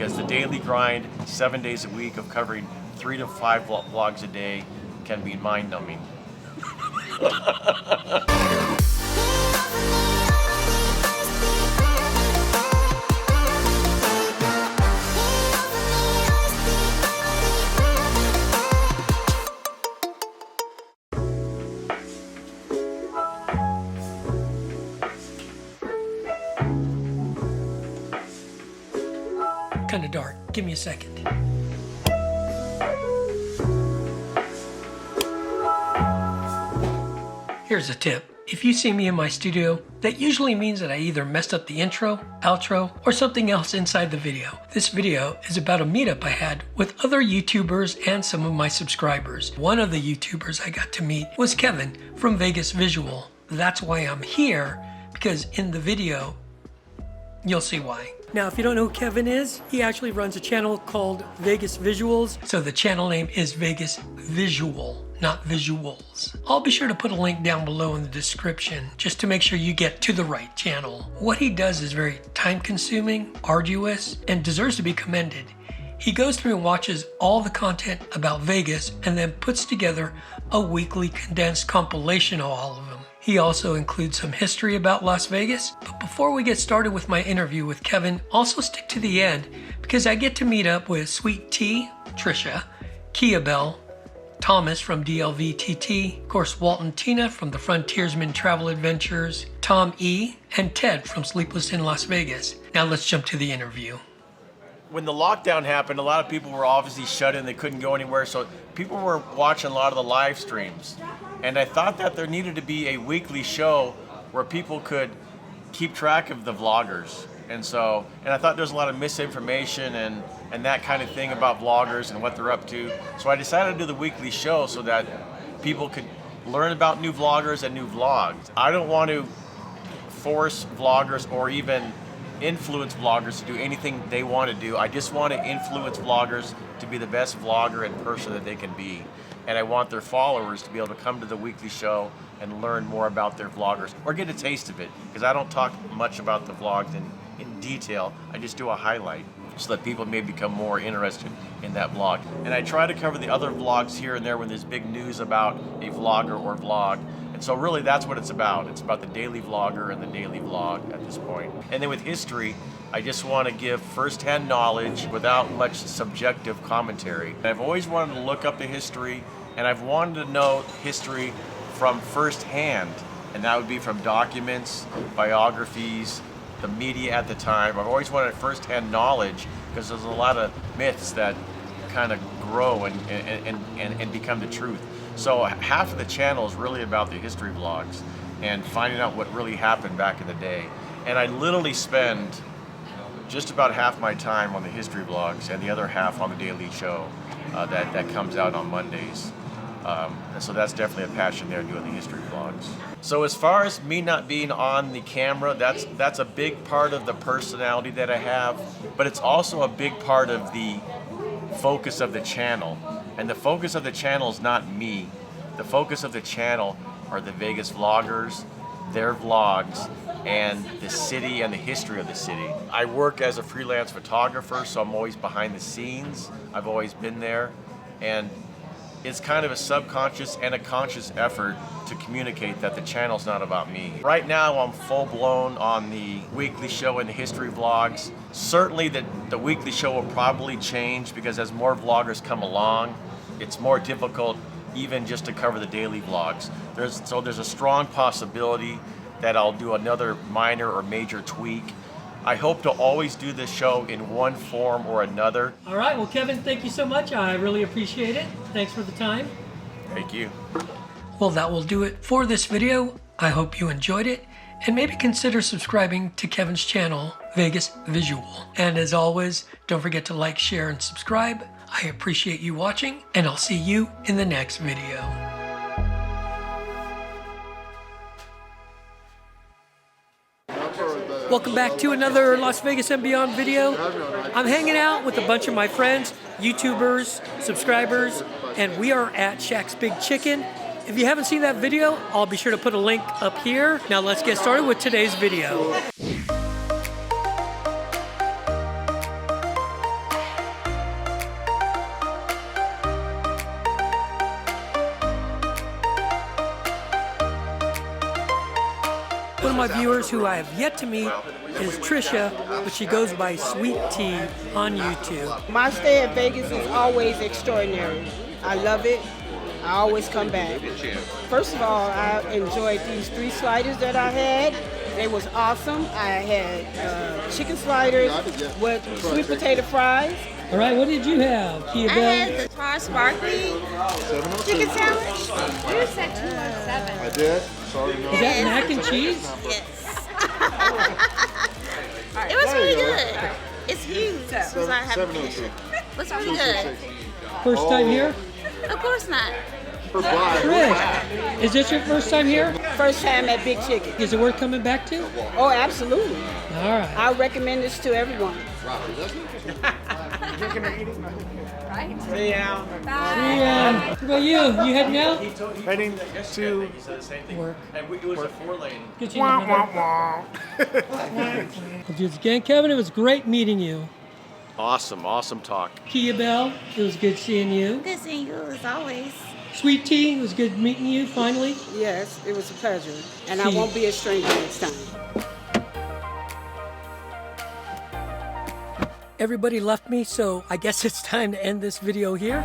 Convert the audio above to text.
because the daily grind, 7 days a week of covering 3 to 5 vlogs a day can be mind-numbing. Kind of dark. Give me a second. Here's a tip. If you see me in my studio, that usually means that I either messed up the intro, outro, or something else inside the video. This video is about a meetup I had with other YouTubers and some of my subscribers. One of the YouTubers I got to meet was Kevin from Vegas Visual. That's why I'm here, because in the video, you'll see why. Now, if you don't know who Kevin is, he actually runs a channel called Vegas Visuals. So the channel name is Vegas Visual, not Visuals. I'll be sure to put a link down below in the description just to make sure you get to the right channel. What he does is very time-consuming, arduous, and deserves to be commended. He goes through and watches all the content about Vegas and then puts together a weekly condensed compilation of all of them. He also includes some history about Las Vegas. But before we get started with my interview with Kevin, also stick to the end because I get to meet up with Sweet Tea, Trisha, Kia Bell, Thomas from DLVTT, of course Walt and Tina from the Frontiersman Travel Adventures, Tom E, and Ted from Sleepless in Las Vegas. Now let's jump to the interview. When the lockdown happened, a lot of people were obviously shut in, they couldn't go anywhere, so people were watching a lot of the live streams. And I thought that there needed to be a weekly show where people could keep track of the vloggers. And I thought there was a lot of misinformation and that kind of thing about vloggers and what they're up to. So I decided to do the weekly show so that people could learn about new vloggers and new vlogs. I don't want to force vloggers or even influence vloggers to do anything they want to do. I just want to influence vloggers to be the best vlogger and person that they can be. And I want their followers to be able to come to the weekly show and learn more about their vloggers or get a taste of it, because I don't talk much about the vlogs in detail. I just do a highlight so that people may become more interested in that vlog. And I try to cover the other vlogs here and there when there's big news about a vlogger or vlog. And so really that's what it's about. It's about the daily vlogger and the daily vlog at this point. And then with history, I just want to give first-hand knowledge without much subjective commentary. And I've always wanted to look up the history, and I've wanted to know history from first-hand, and that would be from documents, biographies, the media at the time. I've always wanted first-hand knowledge because there's a lot of myths that kind of grow and become the truth. So half of the channel is really about the history vlogs and finding out what really happened back in the day. And I literally spend just about half my time on the history vlogs and the other half on the daily show that comes out on Mondays. And so that's definitely a passion there, doing the history vlogs. So as far as me not being on the camera, that's a big part of the personality that I have, but it's also a big part of the focus of the channel. And the focus of the channel is not me. The focus of the channel are the Vegas vloggers, their vlogs, and the city and the history of the city. I work as a freelance photographer, so I'm always behind the scenes. I've always been there. And it's kind of a subconscious and a conscious effort to communicate that the channel's not about me. Right now I'm full blown on the weekly show and the history vlogs. Certainly the weekly show will probably change because as more vloggers come along, it's more difficult even just to cover the daily vlogs. So there's a strong possibility that I'll do another minor or major tweak. I hope to always do this show in one form or another. All right, well, Kevin, thank you so much. I really appreciate it. Thanks for the time. Thank you. Well, that will do it for this video. I hope you enjoyed it, and maybe consider subscribing to Kevin's channel, Vegas Visual. And as always, don't forget to like, share, and subscribe. I appreciate you watching, and I'll see you in the next video. Welcome back to another Las Vegas and Beyond video. I'm hanging out with a bunch of my friends, YouTubers, subscribers, and we are at Shaq's Big Chicken. If you haven't seen that video, I'll be sure to put a link up here. Now let's get started with today's video. of my viewers who I have yet to meet is Trisha, but she goes by Sweet Tea on YouTube. My stay at Vegas is always extraordinary. I love it. I always come back. First of all, I enjoyed these 3 sliders that I had. They was awesome. I had chicken sliders with sweet potato fries. All right, what did you have, Kia I Bell? had the tar sparkly chicken sandwich. You said 207. I did. Sorry, no. Is that mac and cheese? Yes. It was really good. It's huge. So I have 702. It was really good. First time here? Of course not. Trish, is this your first time here? First time at Big Chicken. Is it worth coming back to? Oh, absolutely. All right. I recommend this to everyone. Yeah. What about you? You heading out? Heading to Work. And it was a 4-lane. Get you in the middle. Well, just again, Kevin, it was great meeting you. Awesome talk. Kia Bell, it was good seeing you. Good seeing you as always. Sweet Tea, it was good meeting you finally. Yes, it was a pleasure. And I won't be a stranger next time. Everybody left me, so I guess it's time to end this video here.